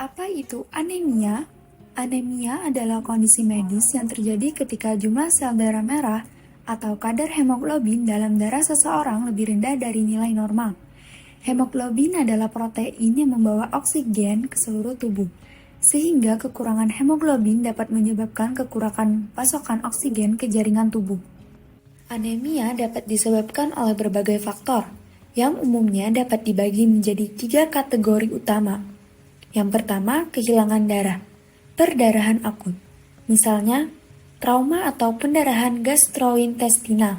Apa itu anemia? Anemia adalah kondisi medis yang terjadi ketika jumlah sel darah merah atau kadar hemoglobin dalam darah seseorang lebih rendah dari nilai normal. Hemoglobin adalah protein yang membawa oksigen ke seluruh tubuh, sehingga kekurangan hemoglobin dapat menyebabkan kekurangan pasokan oksigen ke jaringan tubuh. Anemia dapat disebabkan oleh berbagai faktor, yang umumnya dapat dibagi menjadi 3 kategori utama. Yang pertama, kehilangan darah, perdarahan akut. Misalnya, trauma atau pendarahan gastrointestinal.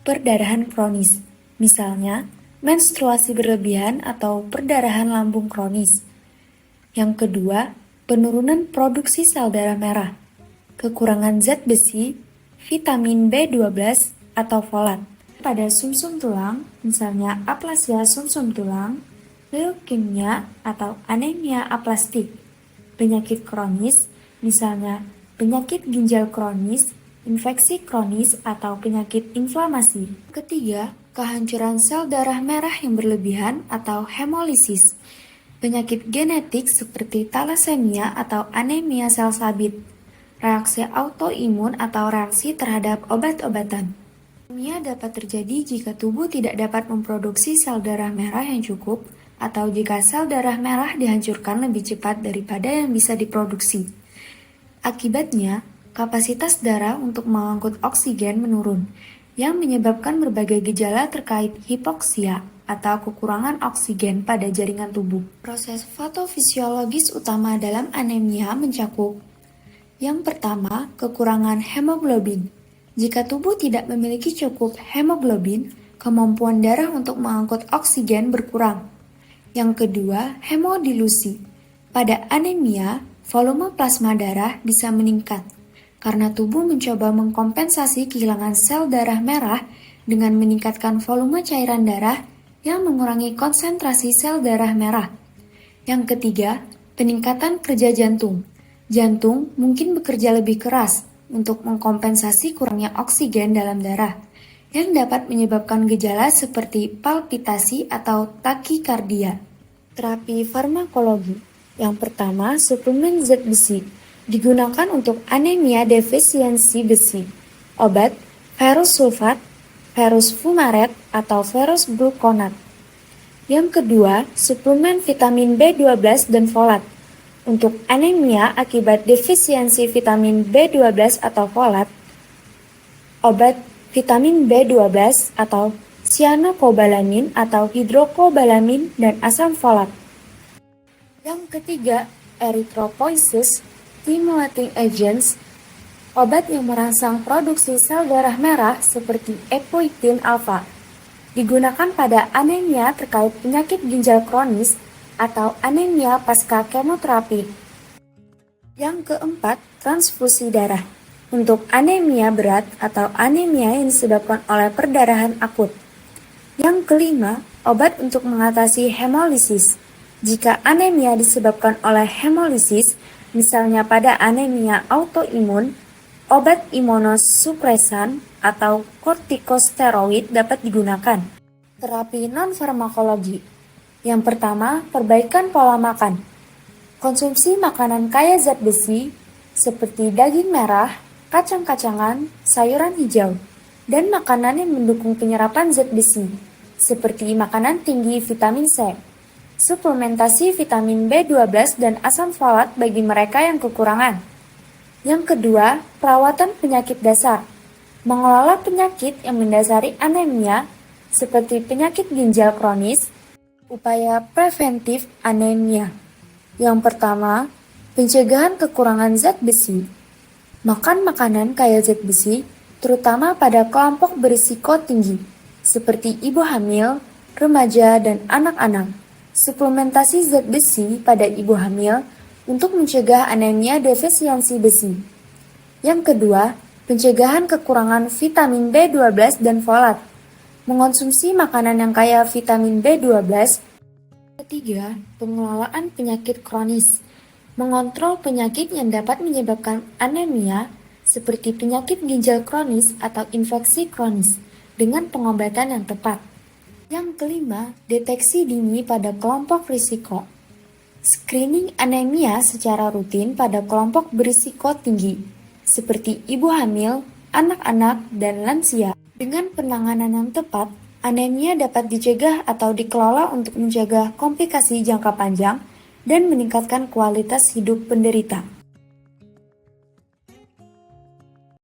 Perdarahan kronis, misalnya, menstruasi berlebihan atau perdarahan lambung kronis. Yang kedua, penurunan produksi sel darah merah, kekurangan zat besi, vitamin B12 atau folat pada sumsum tulang, misalnya aplasia sumsum tulang, leukemia atau anemia aplastik, penyakit kronis, misalnya penyakit ginjal kronis, infeksi kronis atau penyakit inflamasi. Ketiga, kehancuran sel darah merah yang berlebihan atau hemolisis, penyakit genetik seperti talasemia atau anemia sel sabit, reaksi autoimun atau reaksi terhadap obat-obatan. Anemia dapat terjadi jika tubuh tidak dapat memproduksi sel darah merah yang cukup atau jika sel darah merah dihancurkan lebih cepat daripada yang bisa diproduksi. Akibatnya, kapasitas darah untuk mengangkut oksigen menurun, yang menyebabkan berbagai gejala terkait hipoksia atau kekurangan oksigen pada jaringan tubuh. Proses patofisiologis utama dalam anemia mencakup yang pertama, kekurangan hemoglobin. Jika tubuh tidak memiliki cukup hemoglobin, kemampuan darah untuk mengangkut oksigen berkurang. Yang kedua, hemodilusi. Pada anemia, volume plasma darah bisa meningkat karena tubuh mencoba mengkompensasi kehilangan sel darah merah dengan meningkatkan volume cairan darah yang mengurangi konsentrasi sel darah merah. Yang ketiga, peningkatan kerja jantung. Jantung mungkin bekerja lebih keras untuk mengkompensasi kurangnya oksigen dalam darah, yang dapat menyebabkan gejala seperti palpitasi atau takikardia. Terapi farmakologi. Yang pertama, suplemen zat besi digunakan untuk anemia defisiensi besi. Obat ferrous sulfat, ferrous fumaret atau ferrous gluconat. Yang kedua, suplemen vitamin B12 dan folat. Untuk anemia akibat defisiensi vitamin B12 atau folat, obat vitamin B12 atau cyanocobalamin atau hidrokobalamin dan asam folat. Yang ketiga, erythropoiesis stimulating agents, obat yang merangsang produksi sel darah merah seperti epoetin alfa, digunakan pada anemia terkait penyakit ginjal kronis atau anemia pasca kemoterapi. Yang keempat, transfusi darah. Untuk anemia berat atau anemia yang disebabkan oleh perdarahan akut. Yang kelima, obat untuk mengatasi hemolisis. Jika anemia disebabkan oleh hemolisis, misalnya pada anemia autoimun, obat imunosupresan atau kortikosteroid dapat digunakan. Terapi non-farmakologi. Yang pertama, perbaikan pola makan. Konsumsi makanan kaya zat besi seperti daging merah, kacang-kacangan, sayuran hijau, dan makanan yang mendukung penyerapan zat besi seperti makanan tinggi vitamin C. Suplementasi vitamin B12 dan asam folat bagi mereka yang kekurangan. Yang kedua, perawatan penyakit dasar. Mengelola penyakit yang mendasari anemia seperti penyakit ginjal kronis. Upaya preventif anemia. Yang pertama, pencegahan kekurangan zat besi. Makan makanan kaya zat besi, terutama pada kelompok berisiko tinggi, seperti ibu hamil, remaja, dan anak-anak. Suplementasi zat besi pada ibu hamil untuk mencegah anemia defisiensi besi. Yang kedua, pencegahan kekurangan vitamin B12 dan folat. Mengonsumsi makanan yang kaya vitamin B12. Ketiga, pengelolaan penyakit kronis. Mengontrol penyakit yang dapat menyebabkan anemia seperti penyakit ginjal kronis atau infeksi kronis dengan pengobatan yang tepat. Yang kelima, deteksi dini pada kelompok risiko. Screening anemia secara rutin pada kelompok berisiko tinggi, seperti ibu hamil, anak-anak, dan lansia. Dengan penanganan yang tepat, anemia dapat dicegah atau dikelola untuk menjaga komplikasi jangka panjang dan meningkatkan kualitas hidup penderita.